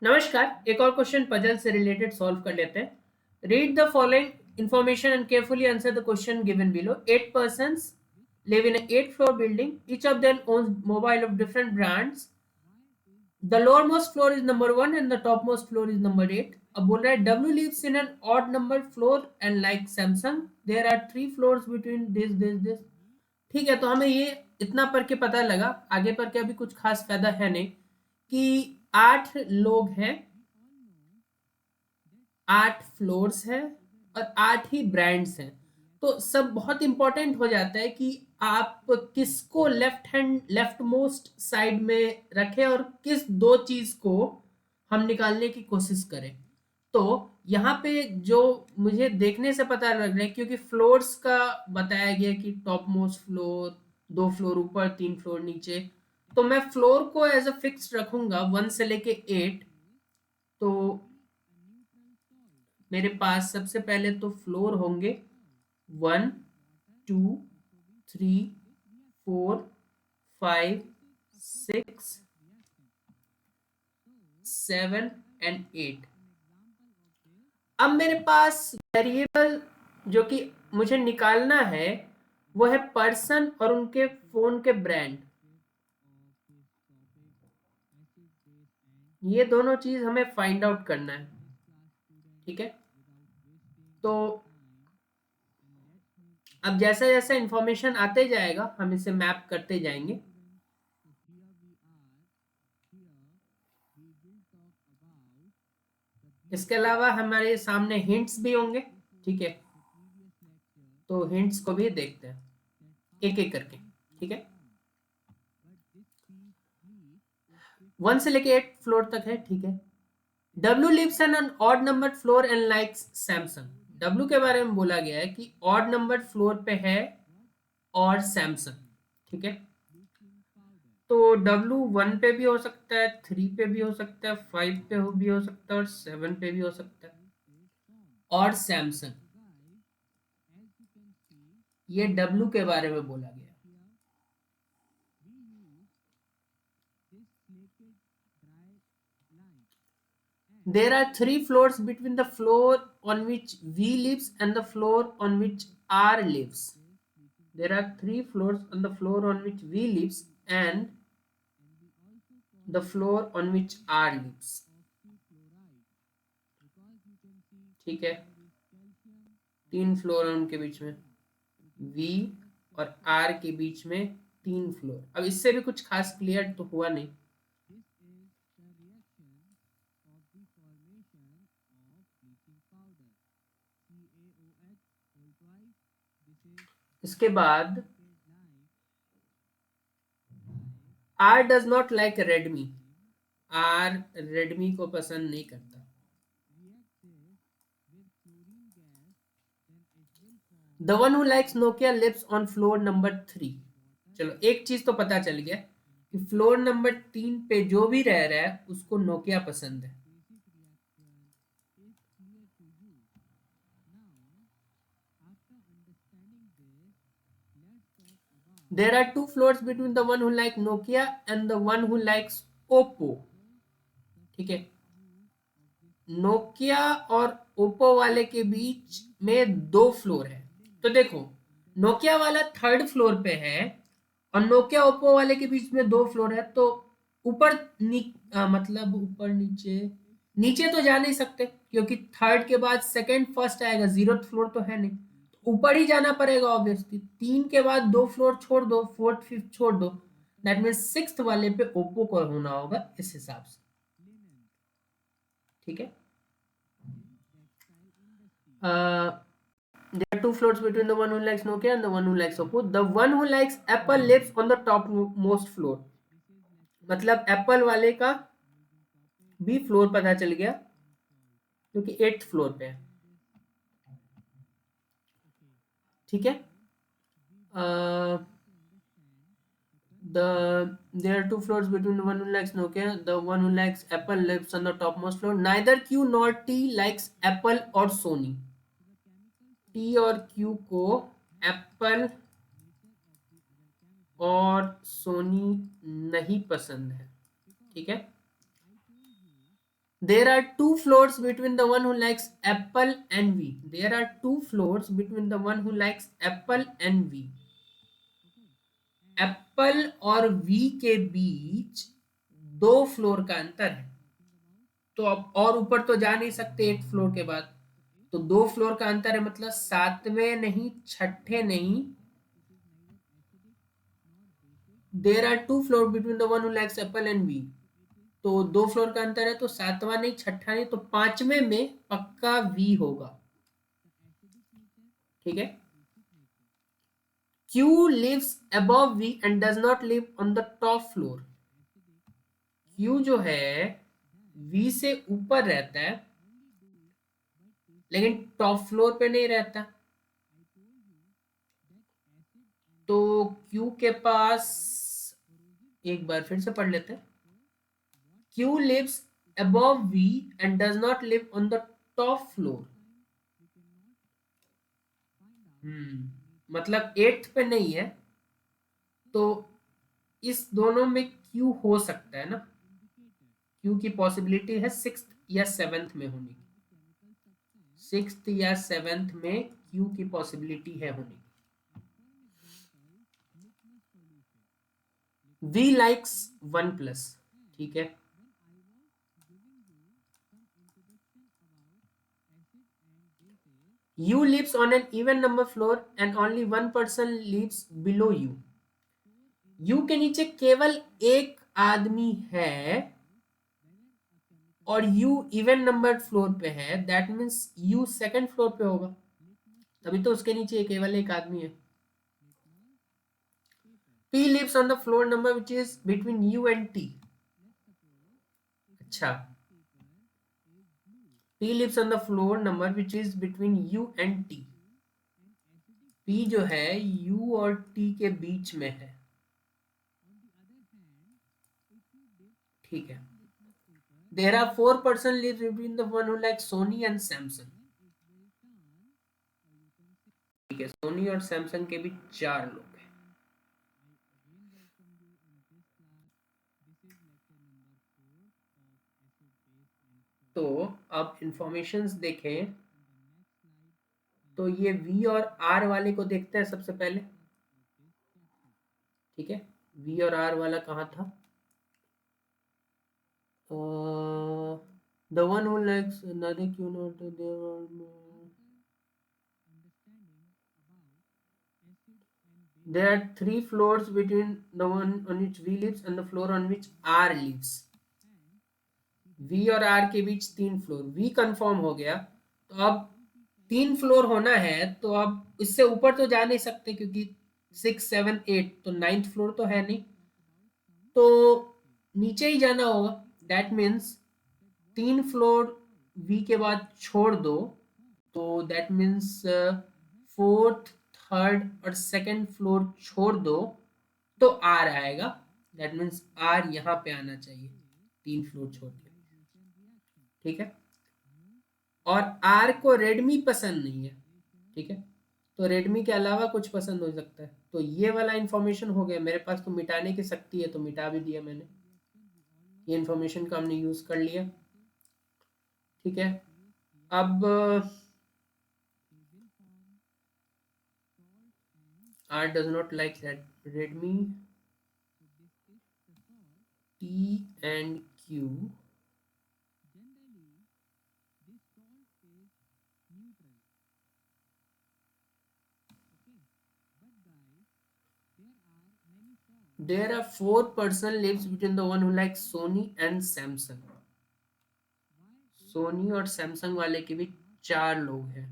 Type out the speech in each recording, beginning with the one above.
नमस्कार। एक और क्वेश्चन पजल से रिलेटेड सॉल्व कर लेते हैं। Read the following information and carefully answer the question given below. 8 persons live in a 8 floor building. Each of them owns mobile of different brands. The lowermost floor is number 1 and the topmost floor is number 8. अब बोल रहा है W lives in an odd number floor and like Samsung there are 3 floors between this. ठीक है, तो हमें ये इतना पढ़ के पता लगा, आगे पढ़ के अभी कुछ खास फायदा है नहीं, कि 8 लोग हैं, 8 फ्लोर्स हैं और 8 ही ब्रांड्स हैं। तो सब बहुत इंपॉर्टेंट हो जाता है कि आप किसको लेफ्ट मोस्ट साइड में रखें और किस दो चीज को हम निकालने की कोशिश करें। तो यहाँ पे जो मुझे देखने से पता लग रहा है, क्योंकि फ्लोर्स का बताया गया कि टॉप मोस्ट फ्लोर, 2 फ्लोर ऊपर 3 फ्लोर नीचे, तो मैं फ्लोर को एज अ फिक्स रखूंगा 1 से लेके 8। तो मेरे पास सबसे पहले तो फ्लोर होंगे 1, 2, 3, 4, 5, 6, 7 एंड 8। अब मेरे पास वेरिएबल जो कि मुझे निकालना है वो है पर्सन और उनके फोन के ब्रांड। ये दोनों चीज हमें फाइंड आउट करना है। ठीक है, तो अब जैसा जैसा इंफॉर्मेशन आते जाएगा हम इसे मैप करते जाएंगे। इसके अलावा हमारे सामने हिंट्स भी होंगे। ठीक है, तो हिंट्स को भी देखते हैं एक एक करके। ठीक है, 1 से लेके 8 फ्लोर तक है। ठीक है, W lives in an odd numbered floor and likes Samsung. W के बारे में बोला गया है कि ऑड नंबर फ्लोर पे है और सैमसंग। ठीक है, तो W 1 पे भी हो सकता है, 3 पे भी हो सकता है, 5 पे भी हो सकता है और 7 पे भी हो सकता है। और सैमसंग, ये W के बारे में बोला गया। There are 3 floors between the floor on which V lives and the floor on which R lives. There are 3 floors on the floor on which V lives and the floor on which R lives. ठीक है, 3 floor है उनके बीच में, V और R के बीच में 3 floor. अब इससे भी कुछ खास क्लियर तो हुआ नहीं। इसके बाद R does not like Redmi. R Redmi को पसंद नहीं करता। The one who likes Nokia lives on floor number 3. चलो, एक चीज तो पता चल गया कि फ्लोर नंबर 3 पे जो भी रह रहा है उसको नोकिया पसंद है। There are 2 floors between the one who likes Nokia and the one who likes Oppo. ठीक है, नोकिया और ओप्पो वाले के बीच में 2 फ्लोर है। तो देखो, नोकिया वाला 3rd फ्लोर पे है और नोकिया ओप्पो वाले के बीच में 2 फ्लोर है। तो ऊपर मतलब ऊपर नीचे, नीचे तो जा नहीं सकते क्योंकि 3rd के बाद 2nd फर्स्ट आएगा, 0th फ्लोर तो है नहीं, तो ऊपर ही जाना पड़ेगा ऑब्वियसली। 3 के बाद 2 फ्लोर छोड़ दो, 4th 5th छोड़ दो, दैट मीन 6th वाले पे ओप्पो को होना होगा इस हिसाब से। ठीक है, there are 2 floors between the one who likes Nokia and the one who likes Oppo. The one who likes Apple lives on the top most floor. मतलब एप्पल वाले का भी फ्लोर पता चल गया जो कि 8th फ्लोर पे है। ठीक है, there are 2 floors between the one who likes Nokia, the one who likes Apple lives on the topmost floor. Neither Q nor T likes Apple or Sony. T और Q को Apple और सोनी नहीं पसंद है। ठीक है, There are two floors between the one who likes apple and V. There are two floors between the one who likes apple and V. Apple और we के बीच दो फ्लोर का अंतर है, तो अब और ऊपर तो जा नहीं सकते एट फ्लोर के बाद, तो दो फ्लोर का अंतर है, मतलब सातवें नहीं छठे नहीं, there are two floor between the one who likes apple and V, तो दो फ्लोर का अंतर है, तो सातवां नहीं छठा नहीं, तो पांचवें में पक्का वी होगा। ठीक है। Q lives above V and does not live on the top floor. Q जो है V से ऊपर रहता है लेकिन टॉप फ्लोर पे नहीं रहता, तो Q के पास, एक बार फिर से पढ़ लेते हैं, Q lives above V and does not live on the top floor. मतलब एट्थ पे नहीं है, तो इस दोनों में Q हो सकता है ना, Q की पॉसिबिलिटी है सिक्स्थ या सेवेंथ में होने की, सिक्स्थ या सेवेंथ में Q की पॉसिबिलिटी है होने की। V likes वन प्लस, ठीक है। U lives on an even number floor and only one person lives below you. U के नीचे केवल एक आदमी है और U इवन नंबर फ्लोर पे है, that means U second floor पे होगा, तभी तो उसके नीचे केवल एक आदमी है। P lives on the floor number which is between U and T. अच्छा, P lives on the floor number which is between U and T. P जो है U और T के बीच में है, ठीक है। There are four person lives between the one who likes Sony and Samsung. ठीक है, सोनी और सैमसंग के भी चार लोग हैं। तो अब इंफॉर्मेशंस देखें, तो ये V और R वाले को देखते हैं सबसे पहले। ठीक है, V और R वाला कहाँ था? The one who likes another Q not there are three floors between the one on which V lives and the floor on which R lives. V और R के बीच तीन फ्लोर, V कंफर्म हो गया, तो अब तीन फ्लोर होना है, तो अब इससे ऊपर तो जा नहीं सकते क्योंकि 6 7 8, तो नाइन्थ फ्लोर तो है नहीं, तो नीचे ही जाना होगा, दैट मीन्स तीन फ्लोर V के बाद छोड़ दो, तो दैट मीन्स फोर्थ थर्ड और सेकंड फ्लोर छोड़ दो, तो R आएगा, दैट मीन्स R यहाँ पे आना चाहिए तीन फ्लोर छोड़ के। ठीक है, और R को रेडमी पसंद नहीं है, ठीक है, तो रेडमी के अलावा कुछ पसंद हो सकता है, तो ये वाला इंफॉर्मेशन हो गया मेरे पास, तो मिटाने की शक्ति है तो मिटा भी दिया मैंने, ये इंफॉर्मेशन का हमने यूज कर लिया। ठीक है, अब R does not like Redmi, T and Q there are four person lives between the one who likes Sony and Samsung. Soni और सैमसंग वाले के भी चार लोग हैं।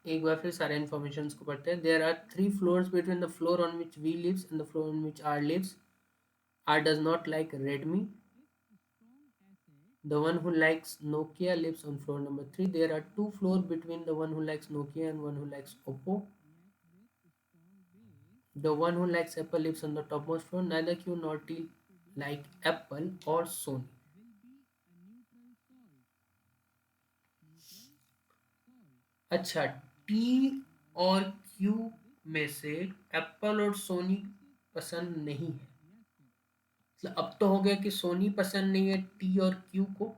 एक बार फिर सारे इन्फॉर्मेशन को पढ़ते हैं। There are three floors between the floor on which V lives and the floor on which R lives. R does not like Redmi. The one who likes Nokia lives on floor number 3. There are two floors between the one who likes Nokia and one who likes Oppo. The one who likes apple lives on the topmost floor. Neither Q nor T like apple or Sony. अच्छा, T और Q में से Apple और सोनी पसंद नहीं है। मतलब अब तो हो गया कि सोनी पसंद नहीं है टी और क्यू को।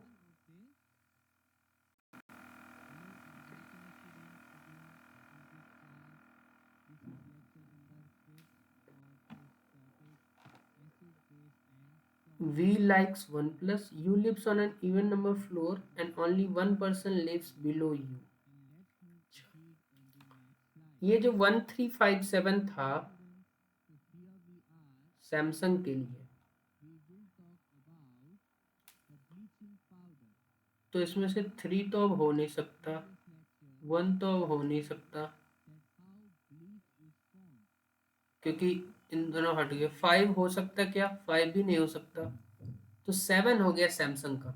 V likes OnePlus. U lives on an even number floor and only one person lives below you. ये जो 1357 था सैमसंग के लिए, तो इसमें से 3 तो अब हो नहीं सकता, 1 तो अब हो नहीं सकता क्योंकि इन दोनों हट गए। 5 हो सकता क्या? 5 भी नहीं हो सकता। तो 7 हो गया सैमसंग का,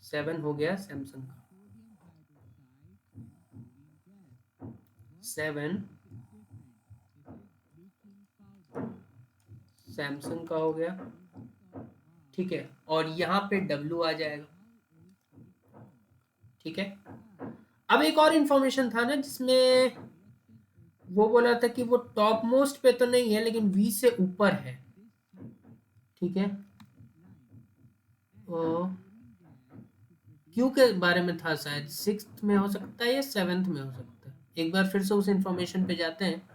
7 हो गया सैमसंग का, 7 सैमसंग का हो गया। ठीक है, और यहाँ पे W आ जाएगा। ठीक है, अब एक और इंफॉर्मेशन था ना जिसमें वो बोला था कि वो टॉप मोस्ट पे तो नहीं है लेकिन V से ऊपर है। ठीक है, क्यू के बारे में था, शायद 6th में हो सकता है या 7th में हो सकता है। एक बार फिर से उस इंफॉर्मेशन पे जाते हैं।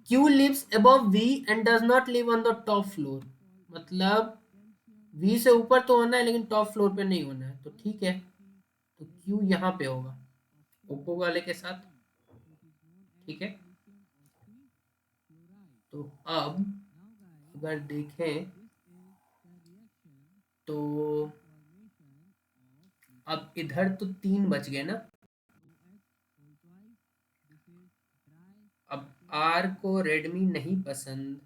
Q lives above V and does not live on the top floor. मतलब V से ऊपर तो होना है लेकिन टॉप फ्लोर पे नहीं होना है, तो ठीक है, तो क्यू यहाँ पे होगा ओप्पो वाले के साथ। ठीक है, तो अब अगर देखें तो अब इधर तो 3 बच गए ना। अब आर को रेडमी नहीं पसंद,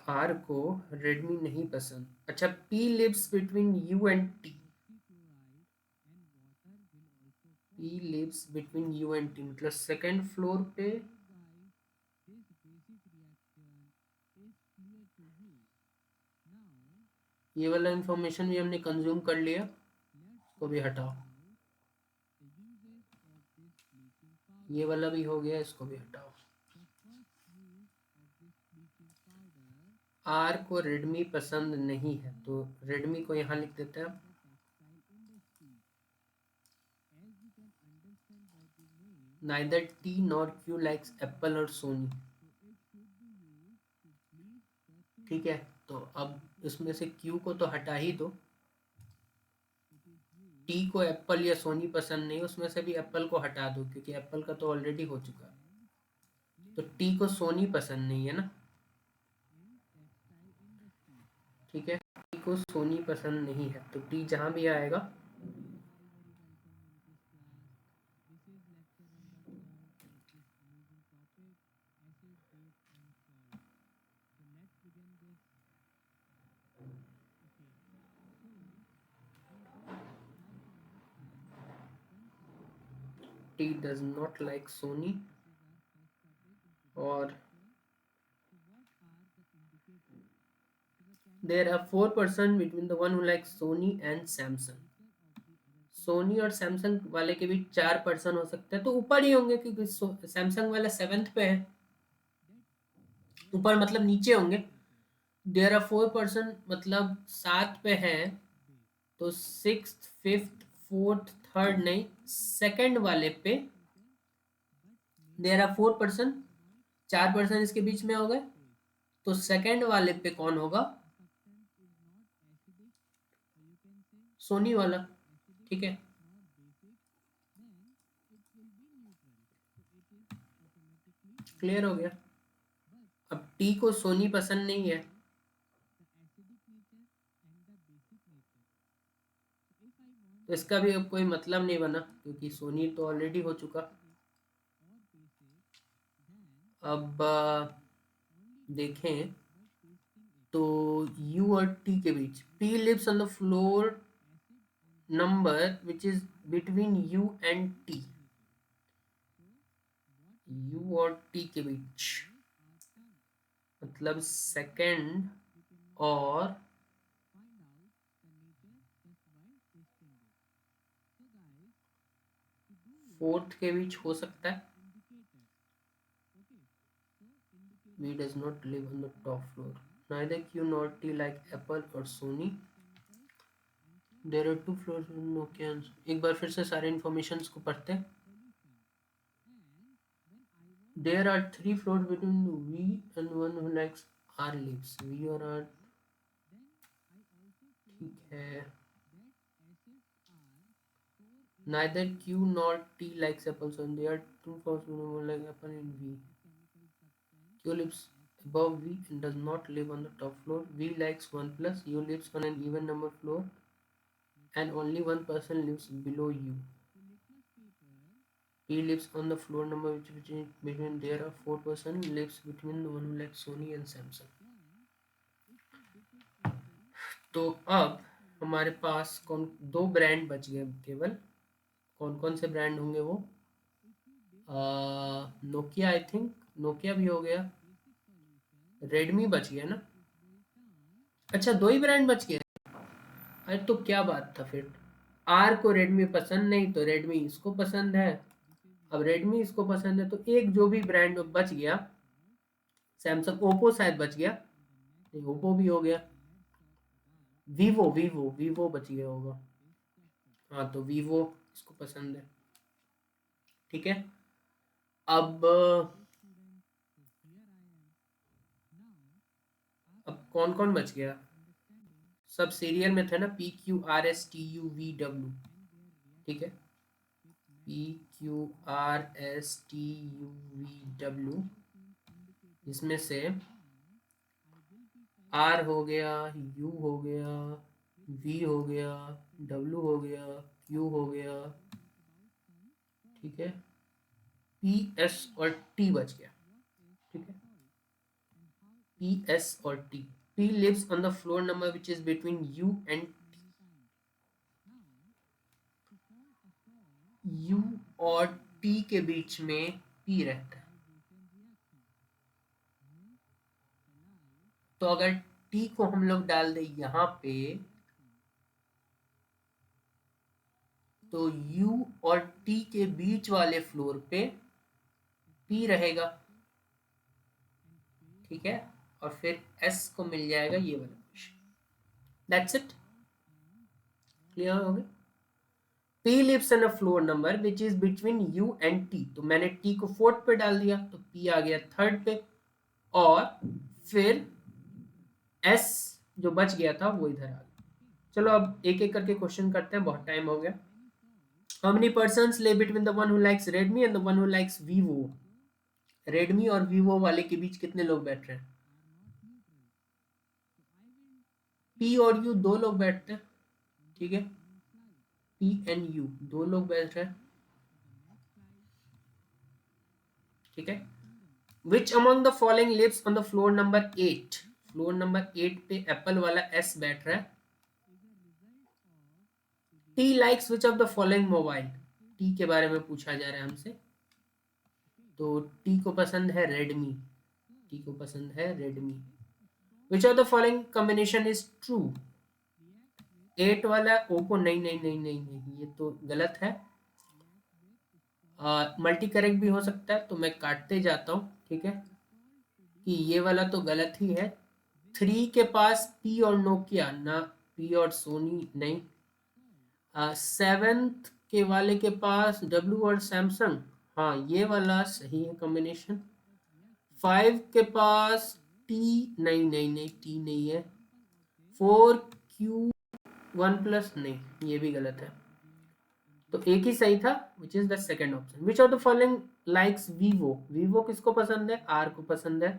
आर को रेडमी नहीं पसंद। अच्छा, P lives between U and T, P lives between U and T मतलब सेकंड फ्लोर पे। ये वाला इंफॉर्मेशन भी हमने कंज्यूम कर लिया, इसको भी हटाओ। ये वाला भी हो गया, इसको भी हटाओ। आर को रेडमी पसंद नहीं है तो रेडमी को यहाँ लिख देते हैं। Neither T nor Q likes Apple और सोनी। ठीक है, तो अब इसमें से क्यू को तो हटा ही दो। टी को एप्पल या सोनी पसंद नहीं, उसमें से भी एप्पल को हटा दो क्योंकि एप्पल का तो ऑलरेडी हो चुका है। तो टी को सोनी पसंद नहीं है ना। ठीक है, टी को सोनी पसंद नहीं है तो टी जहां भी आएगा। T does not like Sony और there are 4% between the one who likes Sony and Samsung. Soni और सैमसंग वाले के भी 4% हो सकते हैं, तो ऊपर ही होंगे क्योंकि सैमसंग वाला 7th पे है। ऊपर मतलब नीचे होंगे। देयर आर 4% मतलब 7 पे है, तो 6th 5th 4th 3rd नहीं, सेकंड वाले पे देयर आर 4%, 4% इसके बीच में हो गए, तो सेकंड वाले पे कौन होगा? सोनी वाला। ठीक है, क्लियर हो गया। अब टी को सोनी पसंद नहीं है, तो इसका भी अब कोई मतलब नहीं बना क्योंकि सोनी तो ऑलरेडी हो चुका। अब देखें तो यू और टी के बीच, P lives on the floor number which is between U and T, U और टी के बीच, मतलब सेकंड और फोर्थ के बीच हो सकता है। V does not live on the top floor. Neither Q nor T like Apple or Sony. There are two floors with Nokia. एक बार फिर से सारे इन्फॉर्मेशंस को पढ़ते हैं। There are three floors between V and one who likes R lives. V और R ठीक है। Neither Q nor T likes Apple, so there are two floors between one like Apple and V. Q lives above V and does not live on the top floor. V likes 1 plus. U lives on an even number floor and only one person lives below U. He lives on the floor number which between there are 4 person lives between the one who likes Sony and Samsung. तो अब हमारे पास कौन दो brand बच गए केवल। कौन कौन से ब्रांड होंगे वो? नोकिया, आई थिंक नोकिया भी हो गया, रेडमी बच गया ना। अच्छा, दो ही ब्रांड बच गए। अरे तो क्या बात था फिर। आर को रेडमी पसंद नहीं तो रेडमी इसको पसंद है, अब रेडमी इसको पसंद है तो एक जो भी ब्रांड बच गया, सैमसंग, ओप्पो शायद बच गया, नहीं ओप्पो भी हो गया, वीवो वीवो वीवो बच गया होगा। हाँ तो वीवो इसको पसंद है, ठीक है। अब कौन कौन बच गया? सब सीरियल में थे ना, P Q R S T U V W, ठीक है, P Q R S T U V W, इसमें से आर हो गया, यू हो गया, वी हो गया, डब्ल्यू हो गया, क्यू हो गया, ठीक है, पी एस और टी बच गया, ठीक है, पी एस और T. P lives on the floor number which is between U and T. U और T के बीच में P रहता है, तो अगर T को हम लोग डाल दे यहां पे तो U और T के बीच वाले फ्लोर पे P रहेगा, ठीक है, और फिर S को मिल जाएगा ये वाला क्वेश्चन। दैट्स इट, क्लियर हो गया। P lives on a floor number which is between U and T, तो मैंने T को फोर्थ पे डाल दिया तो P आ गया थर्ड पे, और फिर S जो बच गया था वो इधर आ गया। चलो अब एक एक करके क्वेश्चन करते हैं, बहुत टाइम हो गया। How many persons live between the one who likes Redmi and the one who likes Vivo? Redmi और Vivo वाले के बीच कितने लोग बैठ रहे हैं? P और U दो लोग बैठते हैं, ठीक है, P and U दो लोग बैठ रहे हैं, ठीक है। Which among the following lives on the floor number 8? Floor number 8 पे एप्पल वाला S बैठ रहा है। T likes which of the following mobile? T के बारे में पूछा जा रहा है हमसे, तो T को पसंद है रेडमी, T को पसंद है Redmi. Which of the following combination is true? 8 वाला ओप्पो, नहीं नहीं नहीं नहीं नहीं, ये तो गलत है। मल्टी करेक्ट भी हो सकता है, तो मैं काटते जाता हूँ, ठीक है, कि ये वाला तो गलत ही है। 3 के पास P और नोकिया ना, P और सोनी नहीं। 7th के वाले के पास W और सैमसंग, हाँ ये वाला सही है कॉम्बिनेशन। 5 के पास T, नहीं नहीं नहीं T नहीं है। 4Q 1 प्लस, नहीं ये भी गलत है, तो एक ही सही था, which is the second option. Which of the following likes Vivo? Vivo किसको पसंद है? आर को पसंद है।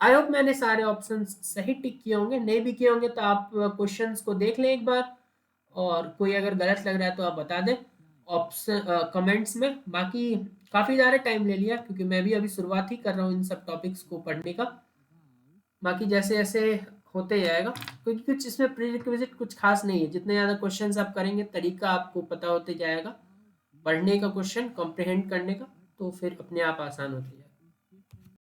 आई होप मैंने सारे ऑप्शन सही टिक किए होंगे, नहीं भी किए होंगे तो आप क्वेश्चंस को देख लें एक बार, और कोई अगर गलत लग रहा है तो आप बता दें ऑप्शन कमेंट्स में। बाकी काफ़ी ज़्यादा टाइम ले लिया क्योंकि मैं भी अभी शुरुआत ही कर रहा हूँ इन सब टॉपिक्स को पढ़ने का। बाकी जैसे जैसे होते जाएगा, क्योंकि कुछ इसमें प्रीरिक्विजिट कुछ खास नहीं है। जितने ज़्यादा क्वेश्चंस आप करेंगे तरीका आपको पता होते जाएगा पढ़ने का, क्वेश्चन कॉम्प्रिहेंड करने का, तो फिर अपने आप आसान होते जाएगा।